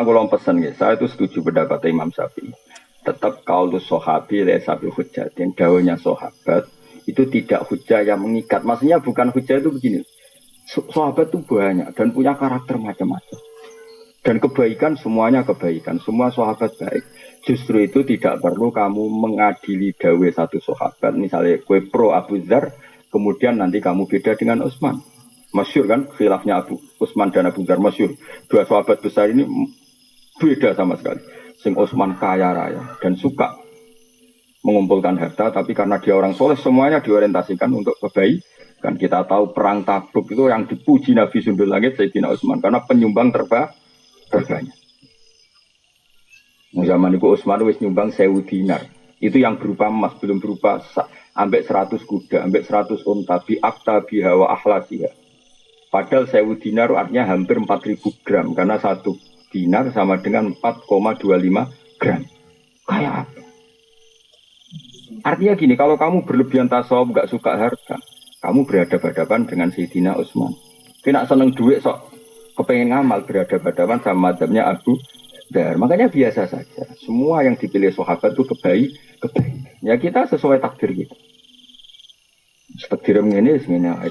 Cuma kalau pesan ya, saya itu setuju pendapat Imam Syafi'i. Tetap kaulus sahabi laysa bi hujjatin, dawuhnya sahabat itu tidak hujjah yang mengikat. Maksudnya bukan hujjah itu begini. Sahabat itu banyak dan punya karakter macam-macam. Dan kebaikan semuanya kebaikan, semua sahabat baik. Justru itu tidak perlu kamu mengadili dawe satu sahabat. Misalnya kue pro Abu Dzar, kemudian nanti kamu beda dengan Utsman. Masyhur kan khilafnya Abu Utsman dan Abu Dzar masyhur. Dua sahabat besar ini beda sama sekali. Sing Utsman kaya raya dan suka mengumpulkan harta, tapi karena dia orang soleh semuanya diorientasikan untuk kebaikan. Kita tahu perang Tabuk itu yang dipuji Nabi Sundul Langit Sayyidina Utsman karena penyumbang terbanyak. Zaman itu Utsman wis nyumbang 1000 dinar. Itu yang berupa emas, belum berupa ambek 100 kuda, ambek 100 unta, bi akta biha wa akhlasiha. Padahal 1000 dinar artinya hampir 4000 gram karena 1 dinar sama dengan 4,25 gram. Kayak apa? Artinya gini, kalau kamu berlebihan tasawuf, gak suka harta, kamu berhadapan-hadapan dengan Sayyidina Utsman. Kena seneng duit sok, kepengen ngamal berhadapan-hadapan sama madzhabnya Abu Dzar. Makanya biasa saja. Semua yang dipilih sahabat itu kebaikan. Ya kita sesuai takdir kita. Takdir ini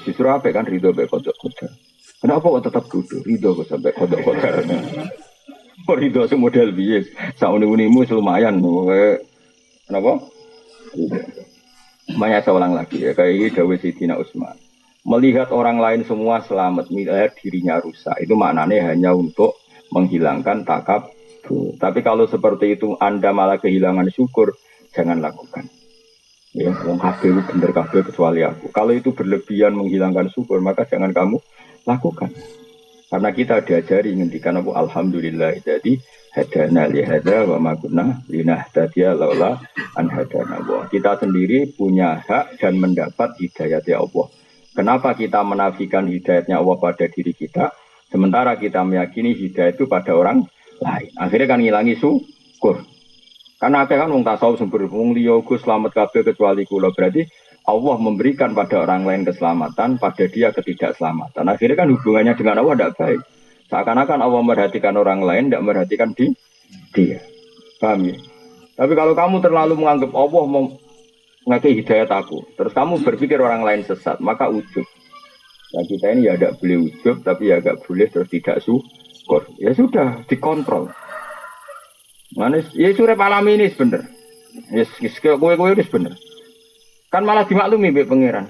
justru apa kan ridho baik kodok-kodok. Kenapa kok tetap kudu ridho kok sampai kodok-kodok? Ridho semodel bias. Sauni-unimu lumayan. Kenapa? Banyak saya ulang lagi ya. Kayak ini dawuh Sayyidina Utsman. Melihat orang lain semua selamat, melihat dirinya rusak. Itu maknanya hanya untuk menghilangkan takabur. Tapi kalau seperti itu Anda malah kehilangan syukur, jangan lakukan. Ya, wong kabeh bener kabeh kecuali aku. Kalau itu berlebihan menghilangkan syukur, maka jangan kamu lakukan. Karena kita diajari ngendikan apa alhamdulillah jadi hadana li hadza wa ma kunna linahtadiya laula an hadana Allah. Kita sendiri punya hak dan mendapat hidayah dari Allah. Kenapa kita menafikan hidayatnya Allah pada diri kita, sementara kita meyakini hidayah itu pada orang lain. Akhirnya kan ngilangi syukur. Karena kan wong tasawuf sumber wong liya uga selamat kabeh kecuali kula. Berarti Allah memberikan pada orang lain keselamatan, pada dia ketidakselamatan. Akhirnya kan hubungannya dengan Allah tidak baik. Seakan-akan Allah merhatikan orang lain, tidak merhatikan dia. Paham ya? Tapi kalau kamu terlalu menganggap Allah mau ngasih hidayat aku, terus kamu berpikir orang lain sesat, maka ujub. Nah kita ini ya tidak boleh ujub, tapi ya agak boleh terus tidak syukur. Ya sudah, dikontrol. Manis, ya surep alami ini sebenar. Ya kowe ini sebenar. Kan malah dimaklumi mbek pangeran.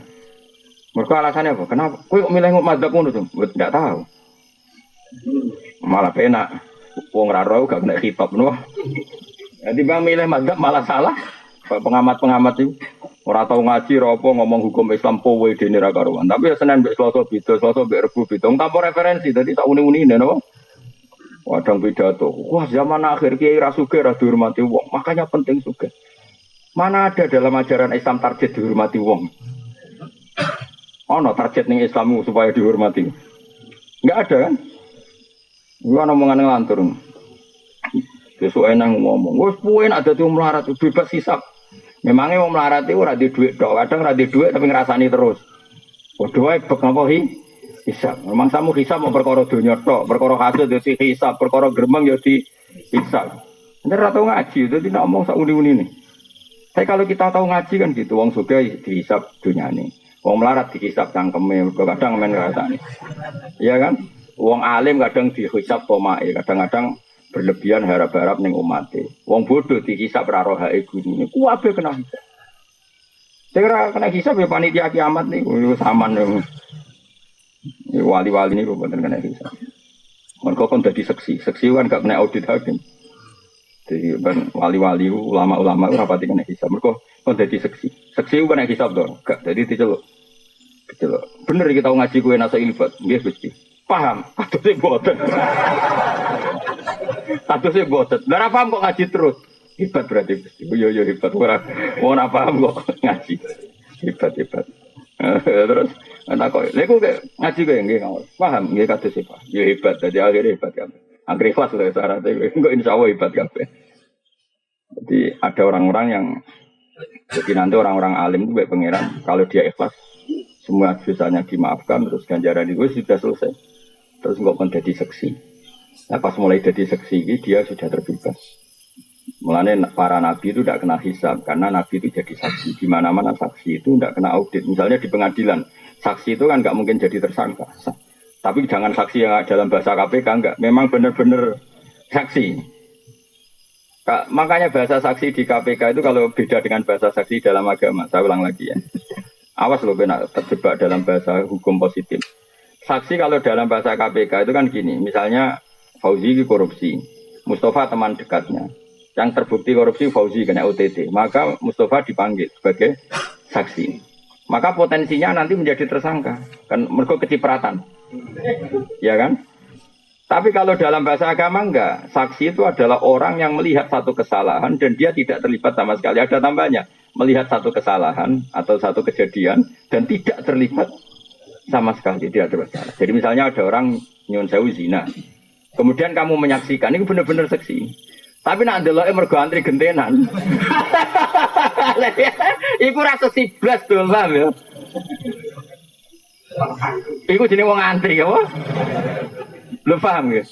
Mergo alasannya apa? Kenapa? Kowe kok milih madzhab ngono to? Enggak tahu. Malah penak. Wong ra ro gak kena khitab no. Jadi bang milih madzhab malah salah. Pengamat-pengamat itu ora tau ngaji ora apa ngomong hukum Islam powe dene ra karuan. Tapi ya Senin mbek Selasa beda, Selasa mbek Rebo beda. Tanpa referensi dadi tak uni-unine no. Wadang pidato. Wah, zaman akhir kiai ra sugih ra dihormati wong. Makanya penting sugih. Mana ada dalam ajaran Islam target dihormati wong? Ono target ning Islam supaya dihormati. Enggak ada kan? Gua omongan ngelantur. Besok enak ngomong. Wes puwe nek dadi melarat bebas hisab. Memangnya wong melarat itu ora di duit tok, kadang ora di duit tapi ngrasani terus. Padha wae bek napa hisab. Memang samu hisab mau perkara donya tok, perkara hasil yo hisab, perkara gremeng yo di hisab. Nek ora tau ngaji dadi nek omong sak uni-uni ne. Tapi kalau kita tahu ngaji kan gitu, wong sugih dihisab dunyane. Wong melarat dihisab cangkeme, kadang men ngrasani. Iya kan? Wong alim kadang dihisab tomake, kadang-kadang berlebihan harap-harap ning umate. Wong bodoh dihisab ra rohae gurune. Kuwabe kena hisab. Segera kena hisab ya panitia kiamat niku saman niku. Wali-wali niku mboten kena hisab. Mergo kon dadi seksi. Seksi kan gak kena audit hakim. Jadi kan wali-wali ulama-ulama ora pati kena hisab. Mergo kon dadi seksi. Seksi kena hisab to. Gak dadi diceluk. Diceluk. Bener iki tau ngaji kowe nasa ilfat. Nggih Gusti. Paham. Katose mboten. Katose mboten. Lah ora paham kok ngaji terus. Hebat berarti Gusti. Yo hebat ora paham kok ngaji. Hebat. Terus ana kok lha kok ngaji kowe nggih ngawur. Paham nggih katose Pak. Yo hebat. Dadi akhire hebat kan. Anggere ikhlas lho syaratnya. Engko insyaallah hebat kabeh. Jadi ada orang-orang yang jadi nanti orang-orang alim itu baik pangeran kalau dia ikhlas semua dosanya dimaafkan terus ganjaran itu sudah selesai terus nggak menjadi seksi Nah, pas mulai jadi saksi dia sudah terbebas. Mulanya para nabi itu tidak kena hisab karena nabi itu jadi saksi. Di mana-mana saksi itu tidak kena audit. Misalnya di pengadilan, saksi itu kan nggak mungkin jadi tersangka. Tapi jangan saksi yang dalam bahasa KPK enggak. Memang benar-benar saksi. Makanya bahasa saksi di KPK itu kalau beda dengan bahasa saksi dalam agama. Saya ulang lagi ya. Awas loh kena terjebak dalam bahasa hukum positif. Saksi kalau dalam bahasa KPK itu kan gini. Misalnya Fauzi korupsi. Mustafa teman dekatnya. Yang terbukti korupsi Fauzi kena OTT. Maka Mustafa dipanggil sebagai saksi. Maka potensinya nanti menjadi tersangka. Kan mergo kecipratan. Ya kan? Tapi kalau dalam bahasa agama enggak. Saksi itu adalah orang yang melihat satu kesalahan dan dia tidak terlibat sama sekali. Ada tambahnya. Melihat satu kesalahan atau satu kejadian dan tidak terlibat sama sekali. Tidak terlibat. Jadi misalnya ada orang nyun sewu zina. Kemudian kamu menyaksikan. Ini benar-benar saksi. Tapi nak ndelok mergo antri gentenan. Iku rasa siblas tuh, paham ya? Iku jenenge wong antri apa? Lu paham ya?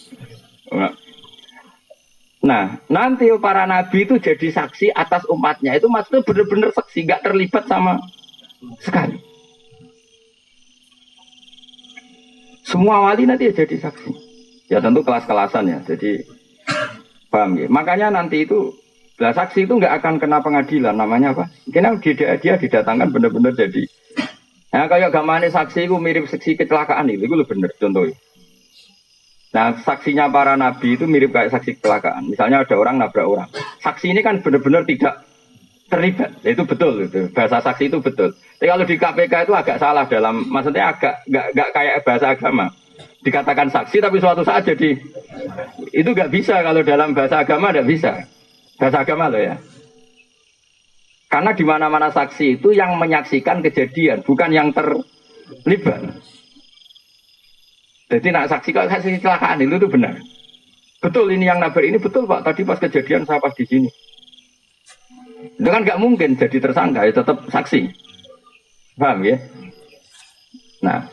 Nah, nanti para nabi itu jadi saksi atas umatnya. Itu maksudnya benar-benar saksi, nggak terlibat sama sekali. Semua wali nanti ya jadi saksi. Ya tentu kelas-kelasan ya. Jadi paham ya? Makanya nanti itu saksi itu nggak akan kena pengadilan. Namanya apa? Karena dia didatangkan benar-benar jadi. Nah kayak gamane saksi itu mirip saksi kecelakaan itu lebih benar contohnya. Nah saksinya para nabi itu mirip kayak saksi kecelakaan. Misalnya ada orang nabrak orang. Saksi ini kan benar-benar tidak terlibat. Itu betul itu. Bahasa saksi itu betul. Tapi kalau di KPK itu agak salah dalam, maksudnya agak nggak kayak bahasa agama. Dikatakan saksi tapi suatu saat jadi itu nggak bisa kalau dalam bahasa agama nggak bisa. Bahasa agama loh ya. Karena di mana-mana saksi itu yang menyaksikan kejadian, bukan yang terlibat. Jadi nak saksi kalau saksi kecelakaan itu benar. Betul ini yang nabrak ini betul Pak. Tadi pas kejadian saya pas di sini. Itu kan nggak mungkin jadi tersangka, ya tetap saksi. Paham ya? Nah,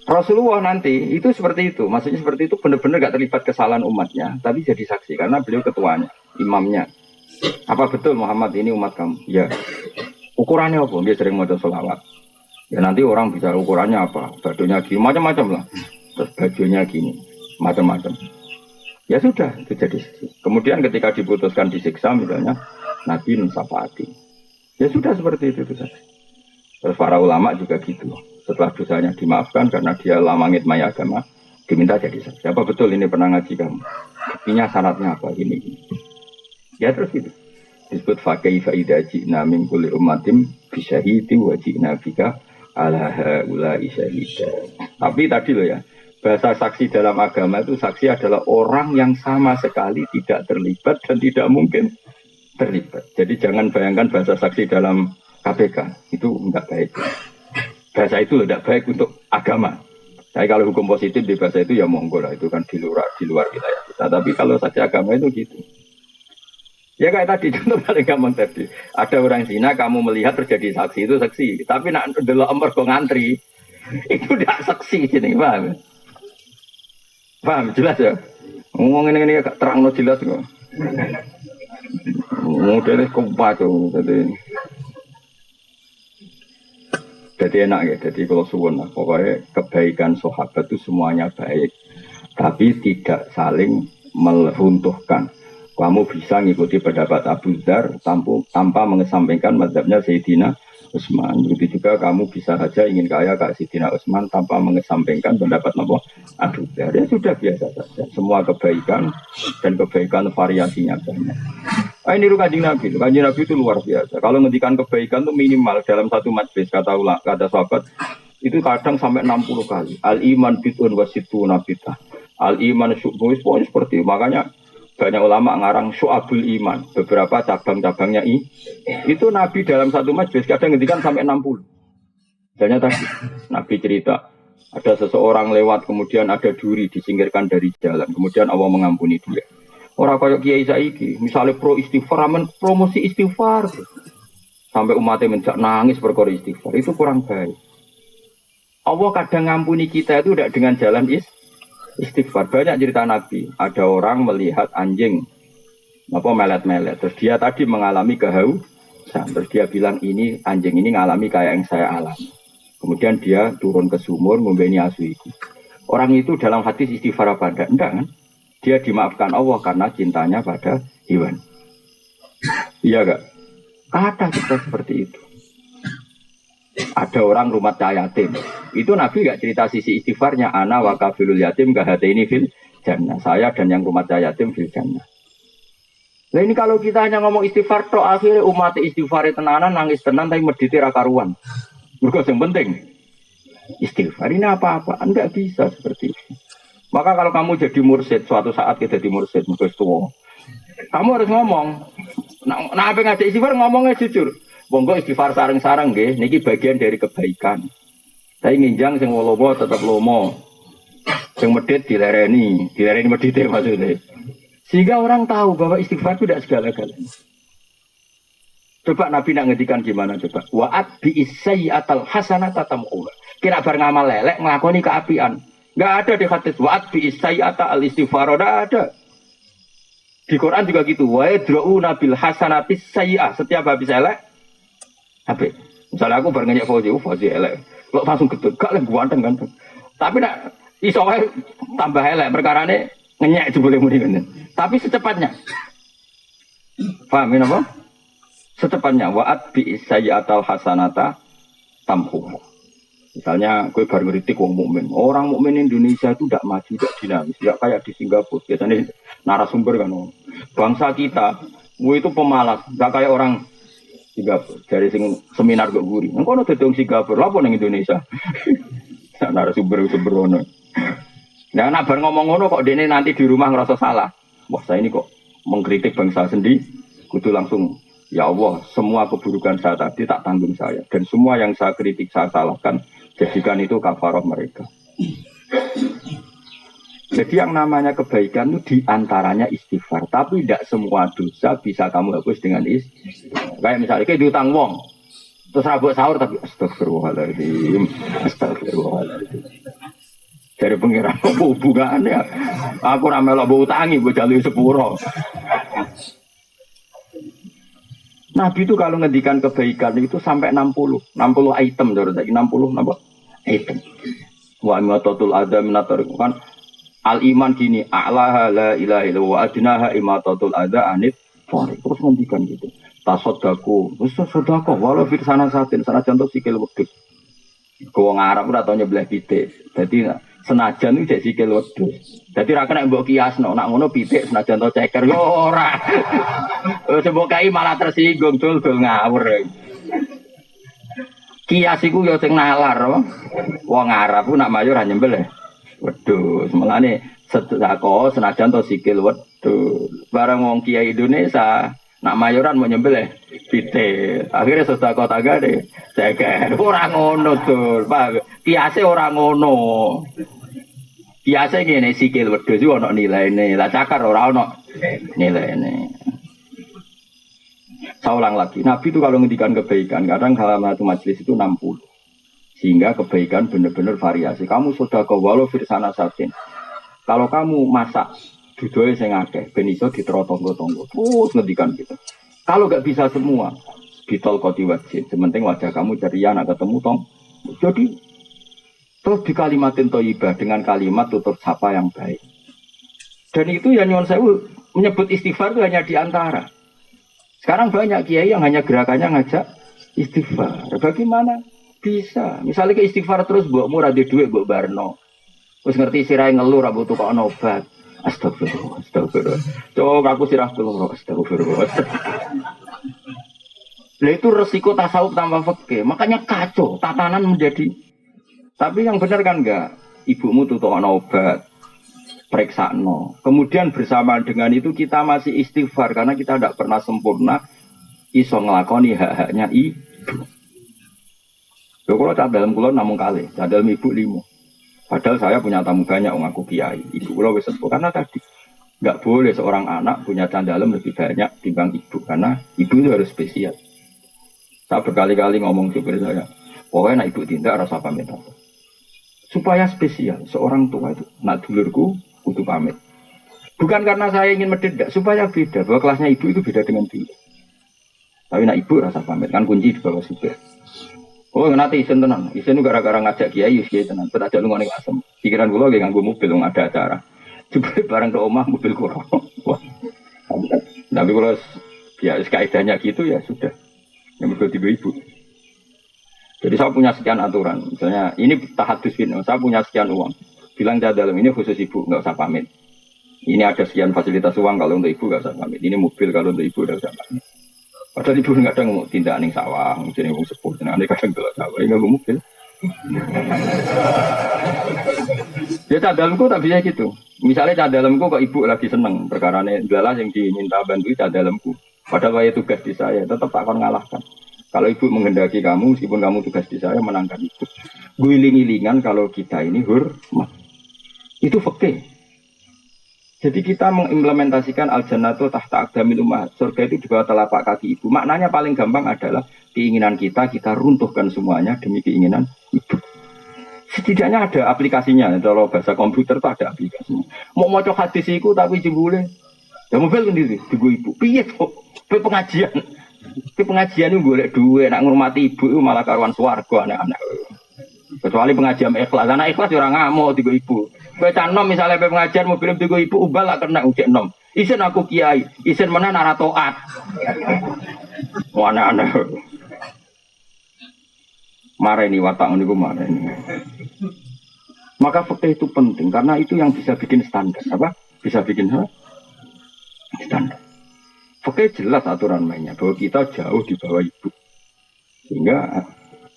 Rasulullah nanti itu seperti itu. Maksudnya seperti itu benar-benar nggak terlibat kesalahan umatnya, tapi jadi saksi karena beliau ketuanya, imamnya. Apa betul Muhammad ini umat kamu? Ya. Ukurannya apa? Dia sering mau sholawat. Ya nanti orang bisa ukurannya apa? Bajunya gini, macam-macam lah. Terus bajunya gini, macam-macam. Ya sudah, itu jadi saksi. Kemudian ketika diputuskan disiksa misalnya, Nabi Nusafati. Ya sudah seperti itu saja. Terus para ulama juga gitu. Setelah dosanya dimaafkan karena dia lamangit maya agama, diminta jadi saksi. Apa betul ini pernah ngaji kamu? Buktinya syaratnya apa? Ini. Ya terus gitu. Disebut fakaifa idza ji'na min kulli ummatin bisyahidi wa ji'na bika ala haula'i syahida. Tapi tadi loh ya, bahasa saksi dalam agama itu saksi adalah orang yang sama sekali tidak terlibat dan tidak mungkin terlibat. Jadi jangan bayangkan bahasa saksi dalam KPK itu enggak baik. Bahasa itu tidak baik untuk agama. Tapi kalau hukum positif di bahasa itu ya monggo lah, itu kan di luar wilayah kita. Tapi kalau saksi agama itu gitu. Ya kayak tadi contoh paling gampang tadi. Ada orang zina kamu melihat terjadi saksi itu saksi. Tapi nak delok mergo ngantri itu tidak saksi sini, paham? Paham jelas ya? Ngomong ini agak terang no jelas kok. Modelnya kompak tuh jadi enak ya. Jadi kalau suwun lah pokoknya kebaikan sahabat itu semuanya baik. Tapi tidak saling meruntuhkan. Kamu bisa ngikuti pendapat Abu Dzar tanpa mengesampingkan mazhabnya Sayyidina Utsman. Begitu juga kamu bisa saja ingin kaya kayak Sayyidina Utsman tanpa mengesampingkan pendapat Abu Dzar. Ya sudah biasa saja. Semua kebaikan dan kebaikan variasinya banyak. Ini Kanjeng Nabi. Kanjeng Nabi itu luar biasa. Kalau ngendikan kebaikan itu minimal dalam satu majlis kata sahabat itu kadang sampai 60 kali. Al iman bid'un wasituna bid'ah. Al iman syu'bun seperti itu. Makanya banyak ulama ngarang syu'abul iman, beberapa cabang-cabangnya itu Nabi dalam satu majlis kadang ngendikan sampai 60. Misalnya tadi Nabi cerita ada seseorang lewat kemudian ada duri disingkirkan dari jalan, kemudian Allah mengampuni dia. Orang kayak Kiai saiki, misalnya pro istighfar, promosi istighfar sampai umatnya menjak nangis perkara istighfar, itu kurang baik. Allah kadang ngampuni kita itu tidak dengan jalan Istighfar. Banyak cerita Nabi. Ada orang melihat anjing melet-melet. Terus dia tadi mengalami kehausan. Terus dia bilang ini anjing ini ngalami kayak yang saya alami. Kemudian dia turun ke sumur membeni asu itu. Orang itu dalam hadis istighfar apa enggak? Enggak kan? Dia dimaafkan Allah karena cintanya pada hewan. Iya enggak? Kata kita seperti itu. Ada orang rumah yatim. Itu Nabi enggak cerita sisi istighfarnya. Ana wa kafilul yatim ini fil jannah. Saya dan yang rumah yatim fil jannah. Nah ini kalau kita hanya ngomong istighfar tok akhirnya umat istighfar tenanan nangis tenan tapi medite ra karuan. Mergo yang penting istighfar ini apa-apa enggak bisa seperti itu. Maka kalau kamu jadi mursyid suatu saat kita jadi mursyid mergo tua. Kamu harus ngomong. Nah apa ngajak istighfar ngomongnya jujur. Monggo istighfar sareng-sareng nggih niki bagian dari kebaikan. Saya nginjang sing lomo tetap lomo. Sing medit dilereni medite maksudnya. Sehingga orang tahu bahwa istighfar itu tidak segala-galanya. Coba Nabi nak ngedikan gimana coba? Wa'at bi'isayyatal hasanata tamquha. Kira bar ngamal lelek nglakoni keapian. Enggak ada di hadis wa'at bi'isayyatal istighfar enggak ada. Di Quran juga gitu. Wa yadra'una bil hasanatis sayyi'ah. Setiap habis elek habis. Misalnya aku bar ngenyek Fauzi elek. Kok langsung gedhe gak lek ganteng. Tapi nak iso wae tambah elek perkarane ngenyek jebule muni ngene. Tapi secepatnya. Paham apa? Secepatnya wa'at bi sayyi'atal hasanata tamhu. Misalnya gue baru ngeritik wong mukmin. Orang mukmin Indonesia itu tidak maju, tidak dinamis, tidak kayak di Singapura. Biasanya narasumber kan. Bangsa kita, gue itu pemalas, tidak kayak orang Singapura. Dari seminar gue guri. Engko ono dadi Singapura, lapo ning Indonesia. Narasumber sembrono. Nah, nak bar ngomong ngono kok dene nanti di rumah ngerasa salah. Wah, saya ini kok mengkritik bangsa sendiri. Kudu langsung, ya Allah, semua keburukan saya tadi tak tanggung saya. Dan semua yang saya kritik, saya salahkan. Jadikan itu kafarah mereka. Jadi yang namanya kebaikan itu diantaranya istighfar. Tapi tidak semua dosa bisa kamu hapus dengan istighfar. Kayak misalnya, kayak diutang wong. Terus rabuk sahur tapi astagfirullahaladzim. Dari pengiran hubungannya aku ramelok mbok utangi mbok jalui sepuro. Nabi itu kalau ngendikan kebaikan itu sampai 60 item dari 60 napa item. Wa imatatul adza minator kan al iman gini a'laha la ilaha illallah wa adnaha imatatul adza anit fari. Terus ngendikan gitu. Tasodaku, wis sedekah walau fir sana contoh sikil wedhus. Wong Arab ora tau nyebleh pitik. Dadi senajan itu jadi sikil wedhus. Jadi ra kena mbok kiasno, nak ngono pitik senajan to ceker yo ora. Sebab kai malah tersinggung dul ngawur. Kias iku yo sing nalar, wong Arab ku nak mayor hanya nyembelih wedhus. Mulane sedekah senajan to sikil wedhus. Barang wong kiai Indonesia nak mayoran mau nyembelih pitik. Akhirnya sedekah tangga deh. Ceker ora ngono dul, Pak. Kiase ora ngono. Biasa gini sikil wedhus itu ada nilainya, lah cakar orang ada nilainya. Saya ulang lagi, Nabi itu kalau ngendikan kebaikan, kadang dalam satu majelis itu 60. Sehingga kebaikan benar-benar variasi. Kamu sudah ke walau firsana satin. Kalau kamu masak, dudoe sing akeh, ben iso diterotonggo-tonggo. Terus ngendikan gitu. Kalau gak bisa semua, ditol koti wajib. Sementing wajah kamu ceria, nak ketemu tong. Jadi terus di kalimatin thayyibah dengan kalimat tutur sapa yang baik. Dan itu ya nyuwun sewu menyebut istighfar itu hanya di antara. Sekarang banyak kiai yang hanya gerakannya ngajak istighfar. Bagaimana bisa? Misalnya ke istighfar terus mbokmu ra duwe dhuwit mbok barno. Wis ngerti sirahe ngeluh ra butuh kok obat. Astagfirullah. Coba aku sirah keluh astagfirullah. Lah itu resiko tasawuf tanpa fikih. Makanya kacau, tatanan menjadi. Tapi yang benar kan enggak, ibumu tuh obat, periksa no. Kemudian bersamaan dengan itu kita masih istighfar karena kita tidak pernah sempurna iso ngelakoni hak-haknya ibu. Loh kalau tak dalam kulon namun kali, tak dalam ibu 5. Padahal saya punya tamu banyak ngaku kiai, ibu kulo wis sepuh karena tadi nggak boleh seorang anak punya candalem lebih banyak timbang ibu karena ibu itu harus spesial. Saya berkali-kali ngomong seperti saya, pokoknya anak ibu tindak rasa pamit apa. supaya spesial. Seorang tua itu, nak dulurku kudu pamit. Bukan karena saya ingin mendedak, supaya beda. Bahwa kelasnya ibu itu beda dengan dulur. Tapi nak ibu rasa pamit, kan kunci di bawah supir. Oh nanti isen tenan, isen gara-gara ngajak kiai tenan. Bet ajak lu ngene asem. Pikiran kula nggih nganggo mobil ada acara. Coba bareng ke omah mobil kurang. Wah. Tapi kalau ya kaidahnya gitu ya sudah. Yang berarti ibu. Jadi saya punya sekian aturan. Misalnya ini tahadus ini, saya punya sekian uang. Bilang dalam ini khusus ibu nggak usah pamit. Ini ada sekian fasilitas uang kalau untuk ibu nggak usah pamit. Ini mobil kalau untuk ibu nggak usah pamit. Padahal ibu kadang mau tindak ning sawah, jadi wong sepuh, ane kadang delok sawah, enggak mobil. Ya cadalku tak bisa gitu. Misalnya cadalku kok ibu lagi seneng perkara ini adalah yang diminta bantu cadalku. Padahal saya tugas di saya tetap akan ngalahkan. Kalau ibu menghendaki kamu, meskipun kamu tugas di saya menangkan ibu. Guling-gilingan kalau kita ini hormat. Itu fikih. Jadi kita mengimplementasikan al-jannatu tahta aqdamil ummahat. Surga itu di bawah telapak kaki ibu. Maknanya paling gampang adalah keinginan kita runtuhkan semuanya demi keinginan ibu. Setidaknya ada aplikasinya. Kalau bahasa komputer itu ada aplikasinya. Mau maca hadis iku tapi jebule. Ya mobil sendiri, tunggu ibu. Piye kok? Pengajian. Pengajian itu golek duit, nak ngurmati ibu itu malah karuan swarga anak-anak. Kecuali pengajian ikhlas. Anak ikhlas orang ngamuk tunggu ibu. Baca nom misalnya pengajian mobil tunggu ibu ubal lah kena ujek nom. Isen aku kiai, isen mana nara toat. Anak-anak. Marah ini watak ini marah ini. Maka fikih itu penting karena itu yang bisa bikin standar. Apa? Bisa bikin standar. Fikih jelas aturan mainnya bahwa kita jauh di bawah ibu. Sehingga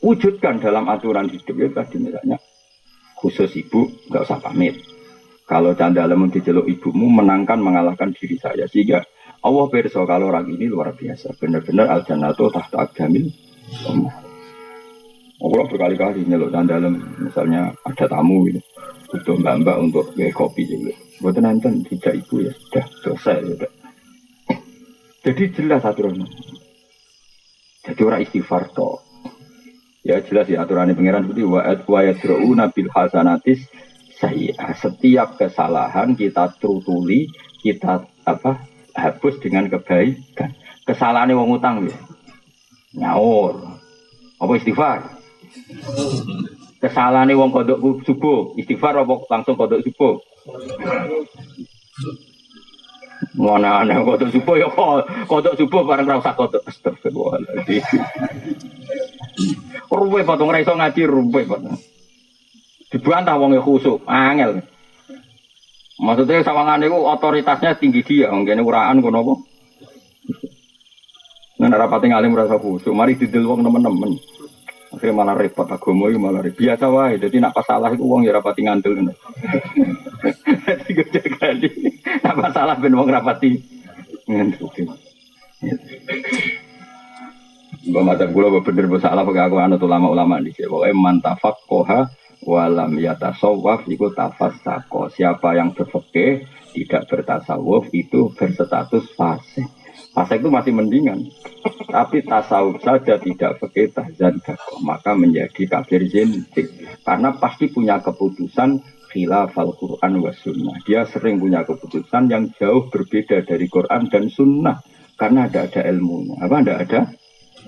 wujudkan dalam aturan hidup ya tadi misalnya khusus ibu nggak usah pamit. Kalau candalem diceluk ibumu menangkan mengalahkan diri saya. Sehingga Allah perso kalau orang ini luar biasa. Benar-benar al-jannatu tahta aqdamil ummahat. Allah berkali-kali nyeluk candalem misalnya ada tamu gitu. Butuh mbak-mbak untuk kopi gitu. Buat nonton tidak ibu ya sudah selesai sudah. Jadi jelas aturannya. Jadi orang istighfar toh. Ya jelas ya aturannya pengiran seperti wa yadra'una bil hasanatis sayyi'ah. Setiap kesalahan kita terutuli, kita hapus dengan kebaikan. Kesalahannya wong utang ya. Nyaur. Apa istighfar? Kesalahannya wong kodok subuh, istighfar apa langsung kodok subuh? Mana kodok subuh ya kodok subuh bareng ra usah kodok. Astagfirullahaladzim. Ruwe potong ra iso ngaji ruwe potong. Dibantah wong khusuk, angel. Maksudnya sawangane iku otoritasnya tinggi dia, ngene uraan kono apa? Nek rapati ngalim rasa khusuk, mari didel wong temen-temen. Akhirnya malah repot agama itu malah repot. Biasa wae, jadi nak pasalah itu wong ya rapati ngandel ngono. Dadi gede-gede. Nak pasalah ben wong rapati ngandel. Mbak Madzhab kula bener salah pakai aku anut ulama-ulama di sini. Pokoke mantafaq koha walam yatasawwaf iku tafassaqo. Siapa yang berfikih tidak bertasawuf itu berstatus fasik. Fasik itu masih mendingan. Tapi tasawuf saja tidak fikih tahzan maka menjadi kafir zindik. Karena pasti punya keputusan khilafal Quran wa sunnah. Dia sering punya keputusan yang jauh berbeda dari Quran dan sunnah. Karena ada ilmunya. Apa tidak ada?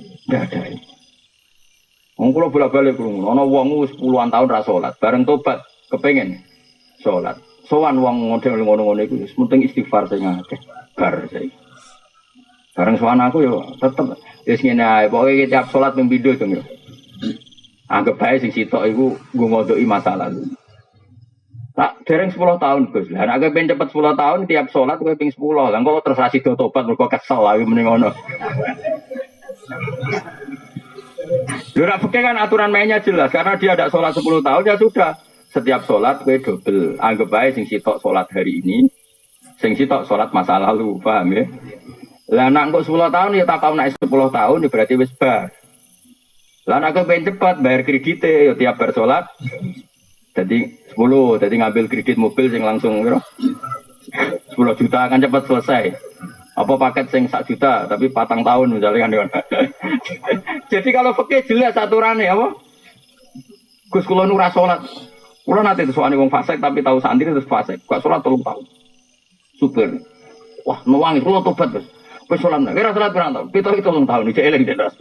Tidak ada ilmu. Wong kula bolak-balik krungu, ana wong wis puluhan tahun ra salat, bareng tobat kepengin salat. Sowan wong model ngono-ngono iku wis penting istighfar sing akeh. Bar saiki. Bareng sowan aku yo tetep wis ngene ae, pokoke tiap salat ping pindho to yo. Anggap bae sing sitok iku nggo ngodoki masalah. Tak dereng 10 tahun Gus. Lah nek kowe pengen cepet 10 tahun tiap salat kowe ping 10. Lah kok terus asido tobat mergo kesel ae mending ngono. Lha fikih kan aturan mainnya jelas karena dia ada sholat 10 tahun ya sudah. Setiap sholat kowe double. Anggap bae sing sitok sholat hari ini, sing sitok sholat masa lalu, paham ya? Lah nek kok 10 tahun ya tak tau nek 10 tahun ya berarti wis bar. Lah nek pengen cepat bayar kredit ya tiap bar sholat. Jadi 10, jadi ngambil kredit mobil sing langsung piro? 10 juta kan cepat selesai. Apa paket sing 1 juta tapi 4 tahun misalnya kan. Jadi kalau fikih jelas aturannya apa? Gus kula nu ra salat. Kulo nanti itu soalnya wong fasik tapi tahu santri terus fasik. Gak sholat 3 tahun. Super. Wah, nuwangi kulo tobat terus. Wis sholat nek ora sholat pirang tahun? 7 tahun iki eling terus.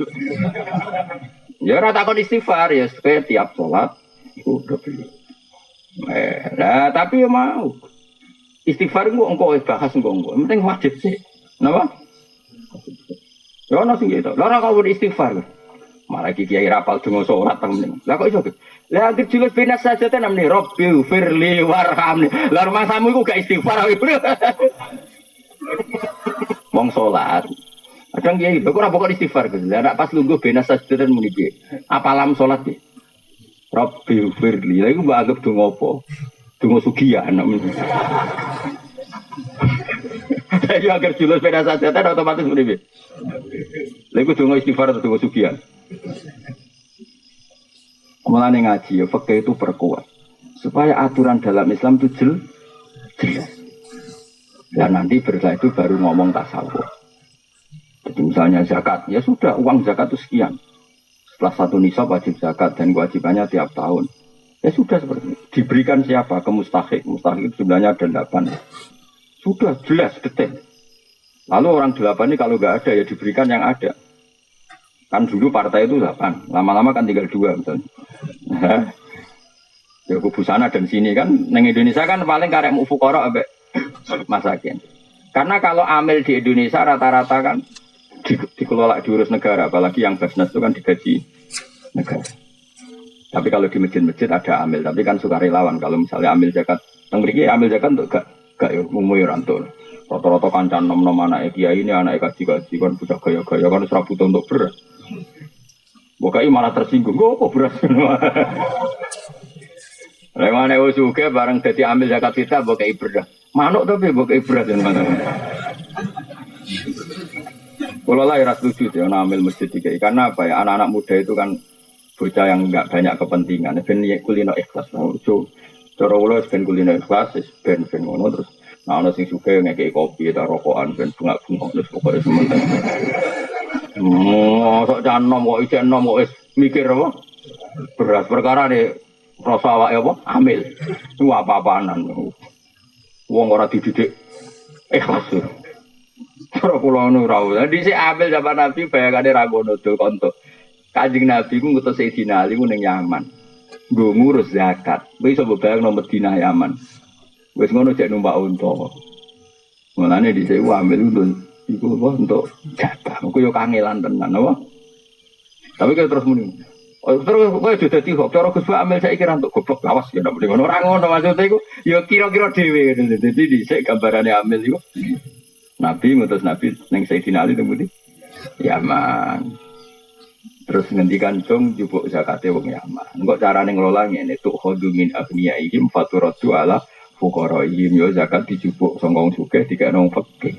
Ya ora takon istighfar ya tiap sholat iku udah beli. Nah, tapi ya mau. Istighfar engko bahas engko. Penting wajib sih. Napa? Ya ono sing gitu. Lha ora kok istighfar. Malah kiai rapal donga salat temen. Lah kok iso? Lah anggere julus binas saja tenan nih Rabbi firli warhamni. Lah rumahmu iku gak istighfar ae, Bro. Wong salat. Kadang kiai kok ora pokok istighfar. Lah nek pas lungguh binas saja tenan muni piye? Apalam salat iki? Rabbi firli. Lah iku mbok anggap donga apa? Donga sugihan namanya. Ya agar julus binas saja tenan otomatis muni piye? Lah iku donga istighfar atau donga sugihan? Mulane ngaji ya fikih itu perkuat supaya aturan dalam Islam itu jelas. Dan nanti setelah itu baru ngomong tasawuf. Jadi misalnya zakat, ya sudah uang zakat itu sekian. Setelah 1 nisab wajib zakat dan kewajibannya tiap tahun. Ya sudah seperti itu. Diberikan siapa? Ke mustahik. Mustahik itu jumlahnya ada 8. Sudah jelas detail. Lalu orang 8 ini kalau nggak ada ya diberikan yang ada. Kan dulu partai itu 8, lama-lama kan tinggal 2 misalnya. Ya kubu sana dan sini kan, neng Indonesia kan paling karek mufukara ambek masakin. Karena kalau amil di Indonesia rata-rata kan dikelola diurus negara, apalagi yang Basnas itu kan digaji negara. Tapi kalau di masjid-masjid ada amil, tapi kan sukarelawan. Kalau misalnya amil zakat, yang beri amil zakat untuk gak ya umumnya rantul. Rata-rata kancan nom-nom anak kiai ini anak kaji-kaji kan budak gaya-gaya kan serabut untuk beras. Bokai malah tersinggung, kok beras? Lemane usuke bareng dadi ambil zakat kita bokai beras. Manuk tapi bokai beras dan mana? Kalau lah ras lucu ya ambil masjid tiga. Karena apa ya anak-anak muda itu kan bocah yang enggak banyak kepentingan. Ben kulino ikhlas. Cara ulo ben kulino ikhlas, ben ngono terus. Nah, ono sing suka ngekei kopi atau rokokan ben bunga-bunga terus pokoknya sementara. Sok canom kok ijen nom kok mikir apa? Beras perkara nih rasa awake apa? Amil. Ku apa-apanan. Wong ora dididik ikhlas. Cara kula ngono ra. Dhisik amil zaman Nabi bayangane ra ngono dul kontok. Kanjeng Nabi ku ngutus Sayyidina Ali ku ning Yaman. Nggo ngurus zakat. Wis iso bayangno Madinah Yaman. Wis ngono cek numpak unta. Mulane dhisik amil iku untuk jatah. Aku yo kangelan tenan apa. Tapi kalau terus muni. Terus kowe aja dadi kok cara Gus amil saiki ra untuk goblok lawas ya ndak ngono. Ora ngono maksudnya iku yo kira-kira dhewe. Dadi dhisik gambarane amil iku. Nabi ngutus Nabi ning Sayyidina Ali temu di Yaman. Terus ngendikan dong jupuk zakate wong Yaman. Engko carane ngelola ngene tuk khodu min agniyaihim faturatu ala fuqaraihim yo zakat dijupuk sangka wong sugih dikene wong fakir.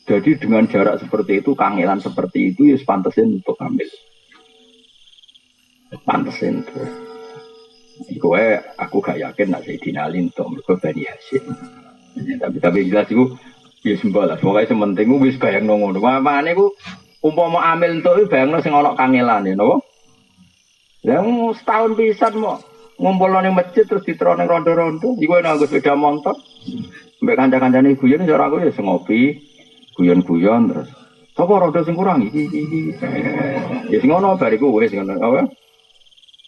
Jadi dengan jarak seperti itu, kangelan seperti itu ya pantesin untuk ambil. Pantesin tuh. Gue aku gak yakin nak Sayyidina Ali untuk mereka Bani Hashim. Tapi jelas itu ya sembalah. Pokoknya sementing gue bisa bayang nongol. Makanya gue umpama ambil untuk bayang sing ono kangelan ya, no? Yang setahun pisan mau ngumpul nang masjid terus diterone rondo-rondo. Gue nanggo sepeda motor. Mbak kanca-kancane guyon cara aku ya ngopi, guyon-guyon terus. Sapa rondo sing kurang iki. Ya sing ngono bariku wis ngono apa?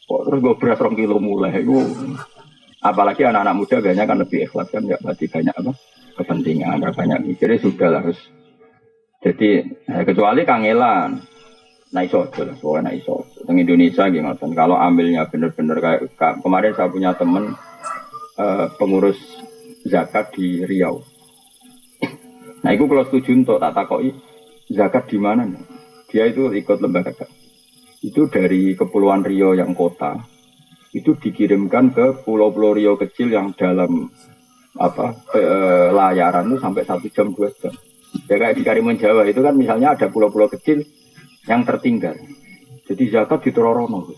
Kok terus gue beras 2 kilo mulai iku. Apalagi anak-anak muda biasanya kan lebih ikhlas kan enggak berarti banyak apa? Kepentingan, enggak banyak mikirnya sudah lah harus. Jadi kecuali kangelan. Nah iso aja lah, soalnya iso. Di Indonesia gimana? Kalau ambilnya bener-bener kayak kemarin saya punya teman pengurus zakat di Riau. Nah, itu kalau setuju untuk tak takoi zakat di mana? Dia itu ikut lembaga. Itu dari Kepulauan Riau yang kota, itu dikirimkan ke pulau-pulau Riau kecil yang dalam layaran itu sampai 1 jam 2 jam. Ya kayak di Karimun Jawa itu kan misalnya ada pulau-pulau kecil yang tertinggal. Jadi zakat ditororono.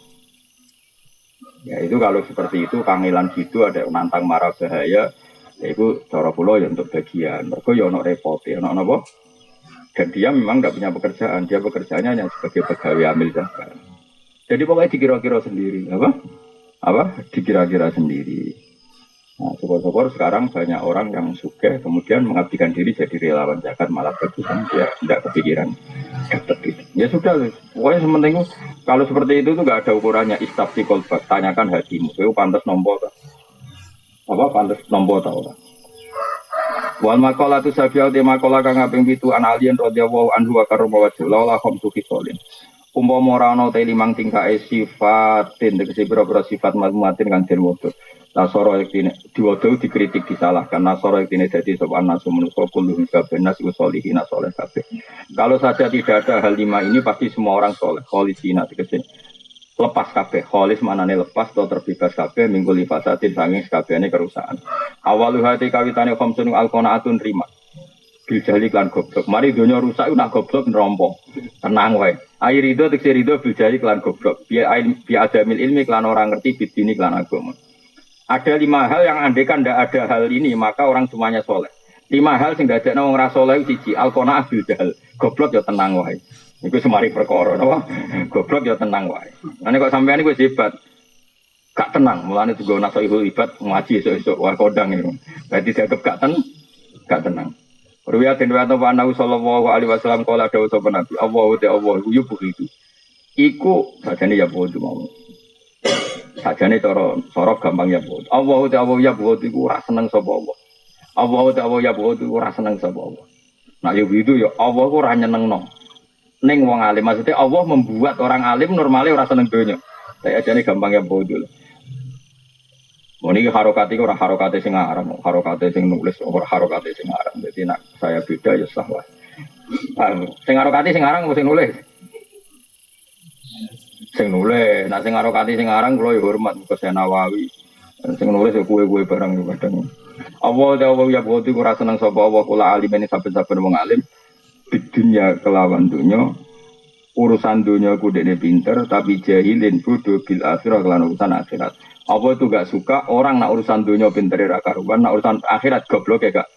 Ya itu kalau seperti itu kangelan gitu ada nantang marah bahaya. Itu cara pulau ya untuk bagian. Mereka ya ono repot ya ono apa? Dan dia memang tidak punya pekerjaan. Dia pekerjaannya hanya sebagai pegawai amil zakat. Jadi pokoknya dikira-kira sendiri, apa? apa dikira-kira sendiri. Nah, syukur-syukur sekarang banyak orang yang suka kemudian mengabdikan diri jadi relawan zakat malah bagusan dia tidak kepikiran dapat itu. Ya sudah, pokoknya sementing kalau seperti itu tuh nggak ada ukurannya istafti kolbak. Tanyakan hatimu, itu pantas nombor apa pantas nombor tau lah. Wal makola tu sabiau de makola kang kaping 7 an alien radhiyallahu anhu wa karama wajhu la kham sukisolin. Umpama ora ana te limang tingkake sifatin tegese pira-pira sifat mazmuatin kang den wudu. Nasoro yektine diwodo dikritik disalahkan. Nasoro yektine dadi sapa nasu manusa kullu kabeh nas usolihin soleh kabeh. Kalau saja tidak ada hal 5 ini pasti semua orang soleh. Kholisina tegese lepas kabeh. Kholis maknane lepas atau terbebas kabeh minggu lifasatin sanging sakabehane kerusakan. Awalu hati kawitane khamsun alqanaatun rima. Biljali klan goblok. Mari donya rusak nak goblok nerompo. Tenang wae. Air rido tegese rido biljali klan goblok. Bi adamil ilmi klan orang ngerti bidini klan agama. Ada 5 hal yang andekan tidak ada hal ini maka orang semuanya soleh. 5 hal sing dadekno wong ora soleh siji alqanaah bil jahal. Goblok ya tenang wae. Iku semari perkara napa? Goblok ya tenang wae. Ane kok sampean iku hebat. Gak tenang, mulane juga nasoihul ibad ngaji esuk-esuk wae kodang itu. Berarti dianggap gak tenang. Ruwiyat den wa Nabi sallallahu alaihi wasallam kala dawuh sapa Nabi, Allahu ta Allah yu begitu. Iku sajane ya bodo mau. Sajane cara gampang ya bodo. Allahu ta Allah ya bodo iku ora seneng sapa Allah. Allahu ta Allah ya bodo ora seneng sapa Allah. Nah yo gitu ya Allah ku ora nyenengno. Ning wong alim maksudnya Allah membuat orang alim normalnya ora seneng donya. Saya ajane gampang ya bodo. Ini harokati ora harokati sing aran, harokati sing nulis ora harokati sing aran. Jadi nak saya beda ya sah wae. Sing harokati sing aran sing nulis. Sing nulis, nah sing harokati sing aran kula ya hormat ke Nawawi. Sing nulis ya kuwe-kuwe barang kadang. Allah ya boti ora seneng sapa Allah kula alimene saben-saben wong alim di dunia kelawan dunya. Urusan dunia ku dekne pinter tapi jahilin bodoh bil akhirah kelan urusan akhirat. Apa itu gak suka orang nak urusan dunia pinter ra karuan, nak urusan akhirat goblok ya gak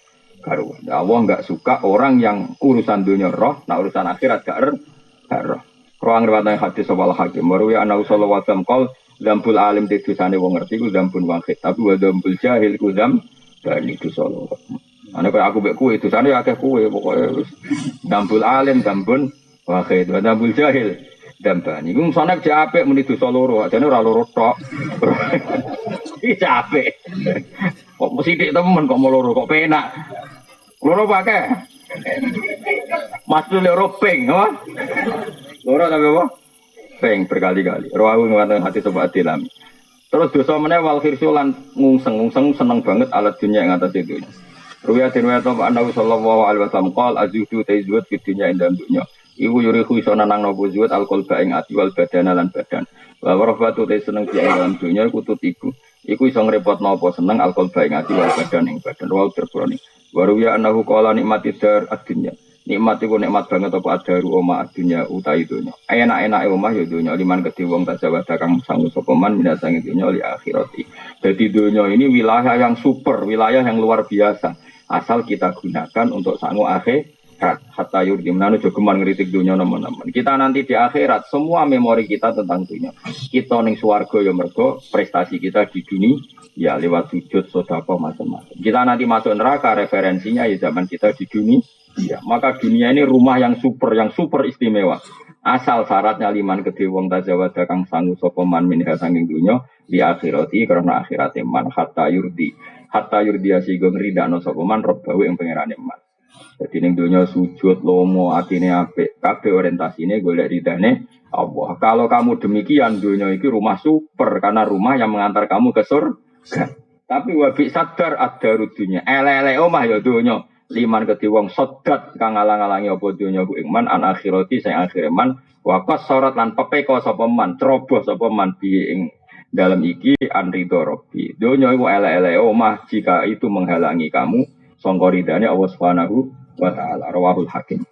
karuan. Allah gak suka orang yang urusan dunia roh, nak urusan akhirat gak roh. Ruang riwayat hadis sawal hakim. Marwi ana sallallahu alaihi wasallam qol dzambul alim dosane wong ngerti ku dzambun wahid, tapi wa dzambul jahil ku dzam bani dosalo. Ana kaya aku mek kuwe dosane akeh kuwe pokoke dzambul alim dzambun wahid, wa dzambul jahil Dambani, gue misalnya capek meni dosa loro, jadi ora loro tok. Iki capek. Kok mesti dik temen kok mau loro kok penak. Loro pakai. Mas loro ping, apa? Loro tapi apa? Ping berkali-kali. Rawu ngwonten hati sobat dilami. Terus dosa meneh wal khirsulan ngungseng seneng banget alat dunia yang atas itu. Ruwiyatin wa ta'ala annahu sallallahu alaihi wasallam qol azudu taizuat fi dunya inda dunya. Iku yurihu iso nanang nopo zuwat alkohol ing ati wal badana lan badan. Wa warafatu te seneng di dalam dunya kutut iku. Iku iso ngrepotno apa seneng alkohol ing ati wal badan ing badan. Wa terbroni. Wa ruwiya annahu qala nikmati dar ad-dunya. Nikmat iku nikmat banget apa adaru omah ad-dunya utai dunya. Enak-enake omah ya dunya liman kedhe wong tajawada kang sangu sapa man minasange dunya li akhirati. Jadi dunya ini wilayah yang super, wilayah yang luar biasa. Asal kita gunakan untuk sangu akhir. Hatta yurdi menanu jogeman ngeritik dunia teman-teman. Kita nanti di akhirat semua memori kita tentang dunia. Kita ning swarga ya mergo prestasi kita di dunia ya lewat sujud sedekah macam-macam. Kita nanti masuk neraka referensinya ya zaman kita di dunia. Ya, maka dunia ini rumah yang super istimewa. Asal syaratnya liman kedhe wong tajawada kang sangu sapa man minha sanging dunya di akhirati karena akhirate man hatta yurdi asigo ngridano sapa man robbawe ing pangerane man. Jadi ning donya sujud lomo atine apik kabeh orientasine golek ridane Allah. Kalau kamu demikian donya iki rumah super karena rumah yang mengantar kamu ke surga. Tapi wabi sadar ad-darud dunya. Elek-elek omah ya donya. Liman kedhi wong sodat kang alang-alangi apa donya ku ing man an akhirati sing akhire man wa qasarat lan pepeko sapa man ceroboh sapa man bi ing dalam iki an ridho rabbi. Donya iku elek-elek omah jika itu menghalangi kamu sangka ridane Allah Subhanahu wa ta'ala. Rawahul Hakim.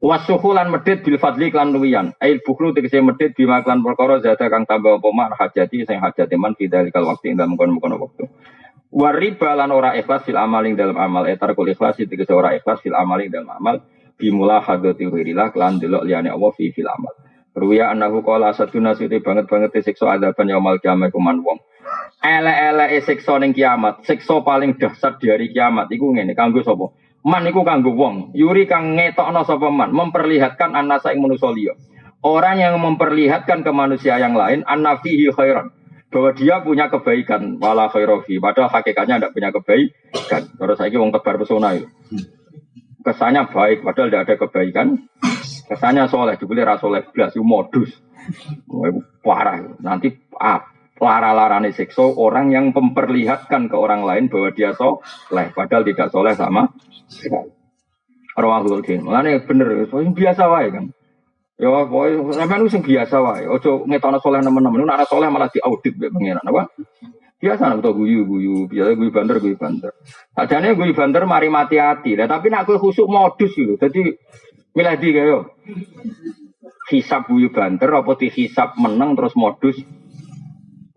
Wasuhulan medhit bil fadli klan luwiyan. Ail bukhlu tegese medhit bima klan perkara zada kang tambah apa man hajati sing hajate man fidalikal waqti ing dalem kono-kono wektu. Wariba lan ora ikhlas fil amaling dalam amal etar kul ikhlas tegese ora ikhlas fil amaling dalam amal bimula hadati wirillah klan delok liyane Allah fil amal. Ruya anahu qala saduna siti banget siksa adaban yaumil kiamah kuman wong. Elek-eleke siksa ning kiamat, siksa paling dahsyat di hari kiamat iku ngene, kanggo sapa? Man iku kanggo wong, yuri kang ngetokno sapa man, memperlihatkan annasa ing manusa liya. Orang yang memperlihatkan ke manusia yang lain annafihi khairan, bahwa dia punya kebaikan, wala khairofi, padahal hakikatnya tidak punya kebaikan. Terus saiki wong tebar pesona itu. Kesannya baik, padahal tidak ada kebaikan. Kesannya soleh, dibeli rasoleh belas, itu modus. Parah. Nanti lara-larane siksa orang yang memperlihatkan ke orang lain bahwa dia soleh, padahal tidak soleh sama sekali. Rawahul din. Makanya bener, biasa wae kan. Ya, pokoknya sampean sing biasa wae. Ojo ngetokno soleh nemen-nemen. Nek soleh malah diaudit mbek pangeran apa? Biasa nek guyu-guyu, biasa guyu banter. Sajane guyu banter mari mati-hati. Lah tapi nek kowe khusuk modus lho. Dadi milih ndi kaya. Hisab guyu banter apa dihisab meneng terus modus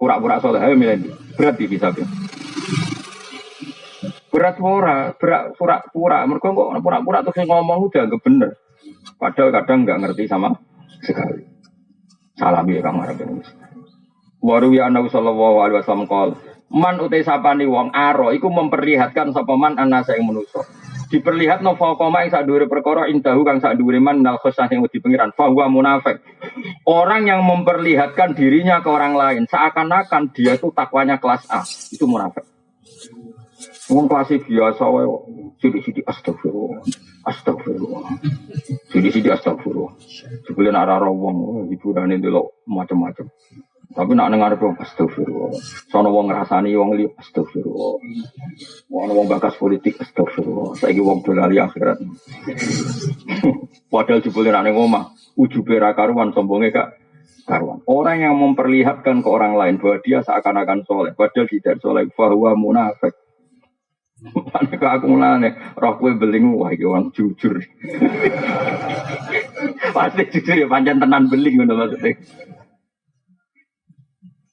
pura-pura soleh. Ayo milih ndi. Berat di hisabnya. Berat pura-pura. Mergo kok pura-pura terus ngomong udah anggap bener. Padahal kadang enggak ngerti sama sekali. Salam ya Kang Arab ini. Waru ya Nabi sallallahu alaihi wasallam qol, man utai sapani wong aro iku memperlihatkan sapa man anasa ing manusa. Diperlihatno faqama ing sak dhuwure perkara indahu kang sak dhuwure man nal khosah sing wedi pengiran fa huwa munafik. Orang yang memperlihatkan dirinya ke orang lain seakan-akan dia itu takwanya kelas A, itu munafik. Wong kelas biasa wae kok sithik-sithik astagfirullah. Sithik-sithik astagfirullah. Sebelum ora wong hiburane delok macam-macam. Tapi nak dengar dong, astagfirullah. Sono wong ngrasani wong liya, astagfirullah. Wong bakas politik, astagfirullah. Saiki wong dolali akhirat. Padahal jebule nak ning omah, ujube ra karuan, sombonge gak karuan. Orang yang memperlihatkan ke orang lain bahwa dia seakan-akan soleh, padahal tidak soleh, bahwa munafik. Ane kok aku mulane roh kowe beling wah iki wong jujur. Pasti jujur ya pancen tenan beling ngono maksudnya.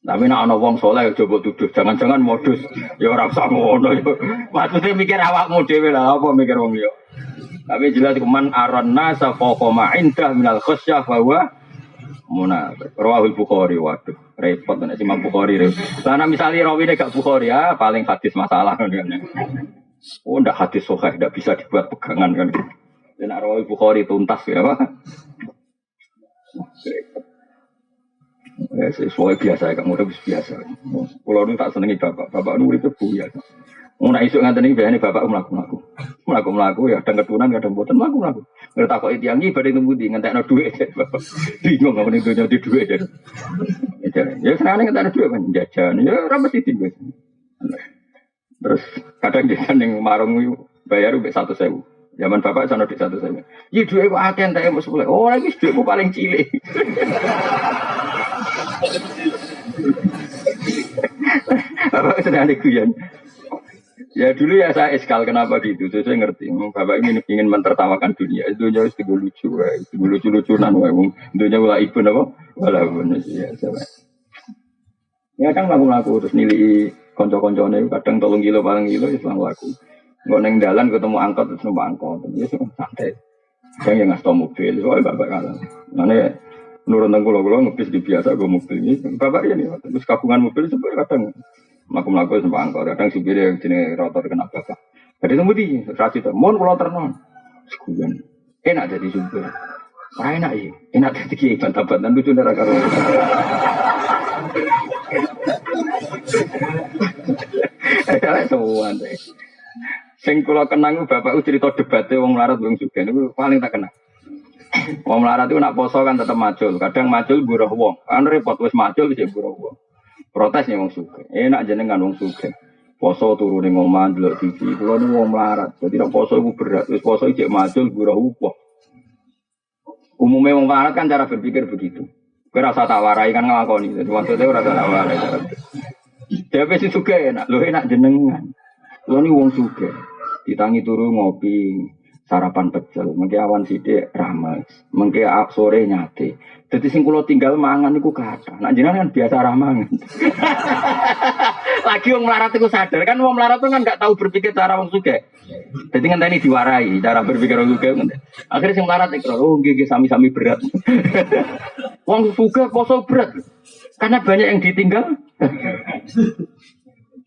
Tapi nek ana wong saleh coba tuduh, jangan-jangan modus. Ya ora usah ngono ya. Maksudnya mikir awakmu dhewe lah apa mikir wong liya. Tapi jelas kuman arana safaqama indah minal khasyah bahwa munafik. Rawahul Bukhari waduh repot nek Imam Bukhari. Lah nek misale rawine gak Bukhari ya paling hadis masalah kan. Oh ndak hadis sahih ndak bisa dibuat pegangan kan. Nek rawahul Bukhari tuntas ya apa? Ya, sesuai biasa ya, kamu udah biasa. Kalau nu tak senengi bapak nu itu biasa. Mau nak isuk nganten iki biasane bapak mlaku ya, kadang keturunan kadang mboten mlaku. Nek takoki tiyang iki badhe ngendi ngentekno dhuwit. Bingung ngene donya di dhuwit. Ya senane ngentekno dhuwit kan jajan. Ya ora mesti tinggal. Terus kadang dia ning marung bayar mbek 100.000. Zaman bapak sono di 100.000. Iki dhuwit kok akeh entek mbok 10. Oh, iki dhuwitku paling cilik. Bapak sedang ada guyon. Ya dulu ya saya eskal kenapa gitu. Saya ngerti. Bapak ingin mentertawakan dunia. Dunia itu lucu, lucu-lucunan. Dunia wala ibu apa? Wala ibu ya. Ya kan laku terus nilai konco-koncone kadang 3 kilo paling kilo Islam laku. Nggak neng dalan ketemu angkot terus numpak angkot. Ya santai. Saya yang ngasih mobil. Soalnya bapak kalah. Mana nurun tengkulo ngebis di biasa gue mobil ini. Bapak ini terus gabungan mobil sebenarnya kadang melaku sampai angkor. Kadang supir yang jenis rotor kena bapak. Jadi tunggu di rasi itu. Mohon pulau ternon. Sekuan enak jadi supir. Enak ya. Enak jadi kiai bantah-bantah lucu darah karo. Ada semua deh. Sing kula kenang bapak cerita debatnya wong melarat wong sugih niku paling tak kenal. Wong melarat itu nak poso kan tetap macul. Kadang macul buruh wong. Kan repot wis macul wis buruh wong. Protesnya wong sugih. Enak jenengan wong sugih. Poso turu ning omah ndelok TV. Kulo niku wong melarat. Dadi nek poso iku berat. Wis poso ijek macul buruh wong. Umumnya wong melarat kan cara berpikir begitu. Kowe rasa tak warai kan nglakoni. Dadi maksudnya ora tak warai. Dhewe sing sugih enak. Lho enak jenengan. Kulo niku wong sugih. Ditangi turu ngopi. Sarapan pecel, mengke awan sithik rames, mengke sore nyate. Dadi sing kula tinggal mangan niku kathah. Nek jenengan kan biasa ramangan. Lagi wong melarat itu sadar kan wong melarat itu kan nggak tahu berpikir cara wong sugih. Jadi ngenteni diwarai cara berpikir wong sugih. Akhirnya sing melarat iku oh nggih sami-sami berat. Wong sugih poso berat. Karena banyak yang ditinggal.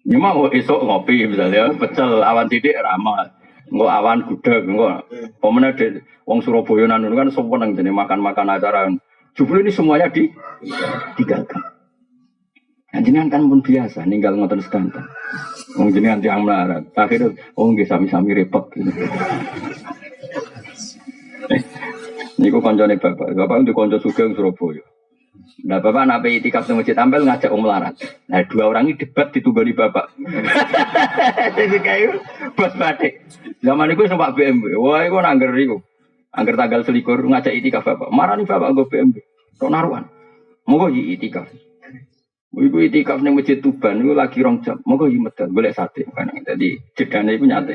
Ya mau esok ngopi misalnya pecel awan titik ramah. Engko awan gudeg engko. Pemene wong Surabaya nanu kan seneng jenenge makan-makan acara. Jebule ini semuanya ditinggalkan. Jenengan kan pun biasa ninggal ngoten sedanten. Wong jenengan tiyang melarat. Akhirnya nggih sami-sami repot. Niku kancane bapak. Bapak itu kanca sugih Surabaya. Nah bapak nak itikaf nang masjid tampil ngajak wong melarat. Nah dua orang ini debat ditunggoni bapak. Jadi kayu bos batik. Zaman itu sempat BMW. Wah iku nangger iku. Angger tanggal 21 ngajak itikaf bapak. Marani bapak nggo BMW. Tok naruhan. Monggo itikaf. Iku itikaf ning Masjid Tuban iku lagi 2 jam. Monggo iki medal golek sate. Dadi jedane iku nyate.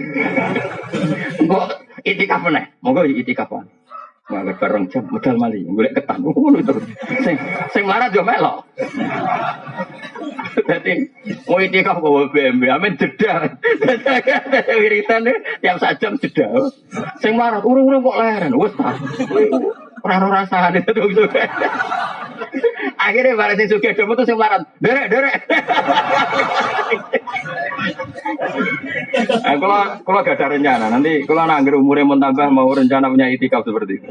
Engko itikaf meneh. Monggo itikaf. Malah bareng jam medal mali golek ketan. Ngono terus. Sing marah yo melok. Dadi mau itikaf kok BMW amen jeda. Wiritan tiap 1 jam jeda. Sing marah urung-urung kok leren. Wes ta. Ora rasane terus. Akhirnya barang sing sugih do metu sing larat. Derek. Kalau gak ada rencana, nanti kalau nanggir umurnya mau tambah mau rencana punya itikaf seperti itu.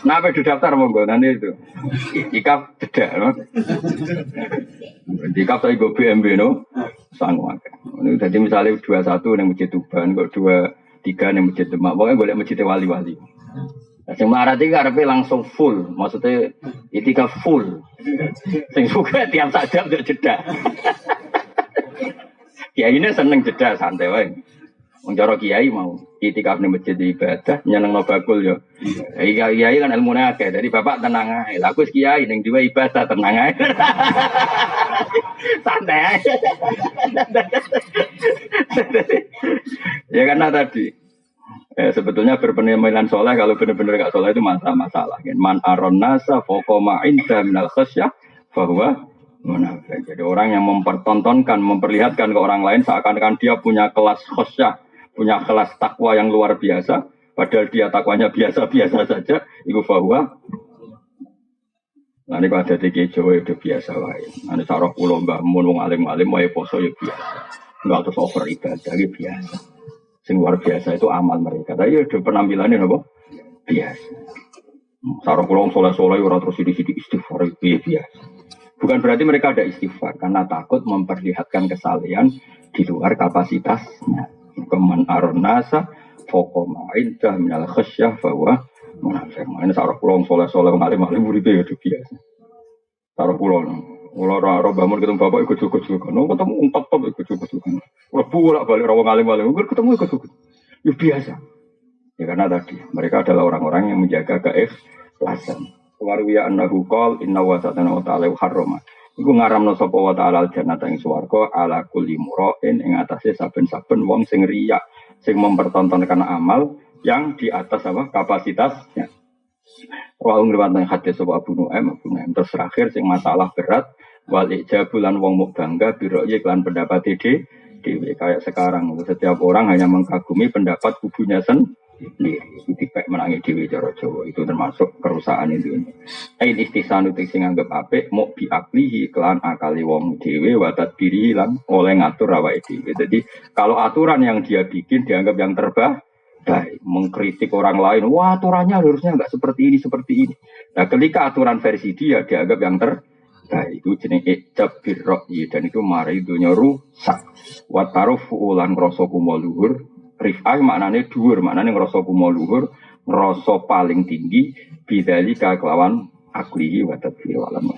Nah, apa daftar monggo nanti itu. Itikaf jeda, itikaf saya go BMB no, sanggup. Ini jadi misalnya 21 yang Masjid Tuban, kok 23 yang Masjid Demak, pokoknya boleh Masjid Wali-Wali. Sing melarat iki karepe langsung full, maksudnya itikaf full. Sing suka tiap jam jeda. Kiai ini seneng jeda santai wae. Wong cara kiai mau itikaf ning masjid ibadah nyenengno bakul yo. Kiai kan ilmune akeh, dadi bapak tenang ae. Lah aku kiai ning dhewe ibadah tenang ae. Santai ae. Ya karena tadi sebetulnya berpenampilan soleh kalau benar-benar gak soleh itu masalah. Man aron nasa fokoma inda minal khasyah bahwa munafik. Jadi orang yang mempertontonkan, memperlihatkan ke orang lain seakan-akan dia punya kelas khasyah, punya kelas takwa yang luar biasa, padahal dia takwanya biasa-biasa saja. Itu bahwa nanti kalau ada di Jawa itu biasa wae. Nanti cara pulau mbah mun wong alim-alim wae poso ya biasa. Enggak terus over ibadah ya biasa. Sing luar biasa itu amal mereka. Tapi ada penampilannya apa? Biasa. Sarang pulang soleh-soleh orang terus sidik-sidik istighfar biasa. Bukan berarti mereka ada istighfar karena takut memperlihatkan kesalehan di luar kapasitasnya. Keman aronasa fokoma indah minal khasyah bahwa munafik. Ini sarang pulang soleh-soleh ngalim-alim uripe itu biasa. Sarang pulang. Kalau orang bangun ketemu bapak ikut juga, ketemu empat ikut juga. Kalau bolak balik orang alim-alim, ketemu ikut juga. Ya biasa. Ya karena tadi mereka adalah orang-orang yang menjaga keikhlasan. Warwiya annahu qol inna wa ta'ala harrama. Iku ngaramno sapa wa ta'ala al-jannata ing swarga ala kulli mura'in ing atase saben-saben wong sing riya, sing mempertontonkan amal yang di atas apa kapasitasnya. Wong ngriwatane hadis sapa Abu Nu'aim terus terakhir sing masalah berat wal ijabulan wong muk bangga biro iklan pendapat dhewe kayak sekarang setiap orang hanya mengkagumi pendapat kubunya sendiri dipek menangi dhewe cara Jawa itu termasuk kerusakan itu. Ain istisan utik sing anggap apik muk biaklihi kelan akali wong dhewe wa tadbiri lan oleh ngatur awake dhewe. Jadi kalau aturan yang dia bikin dianggap yang terbaik mengkritik orang lain, wah aturannya harusnya enggak seperti ini. Nah, ketika aturan versi dia dianggap yang terbaik, itu jenis ijab birro'i dan itu mari dunia rusak. Wa tarufu ulan ngrasa kumo luhur, rif'ah maknane dhuwur, maknane ngrasa kumo luhur, ngrasa paling tinggi bidzalika kelawan aklihi wa tadbir walam.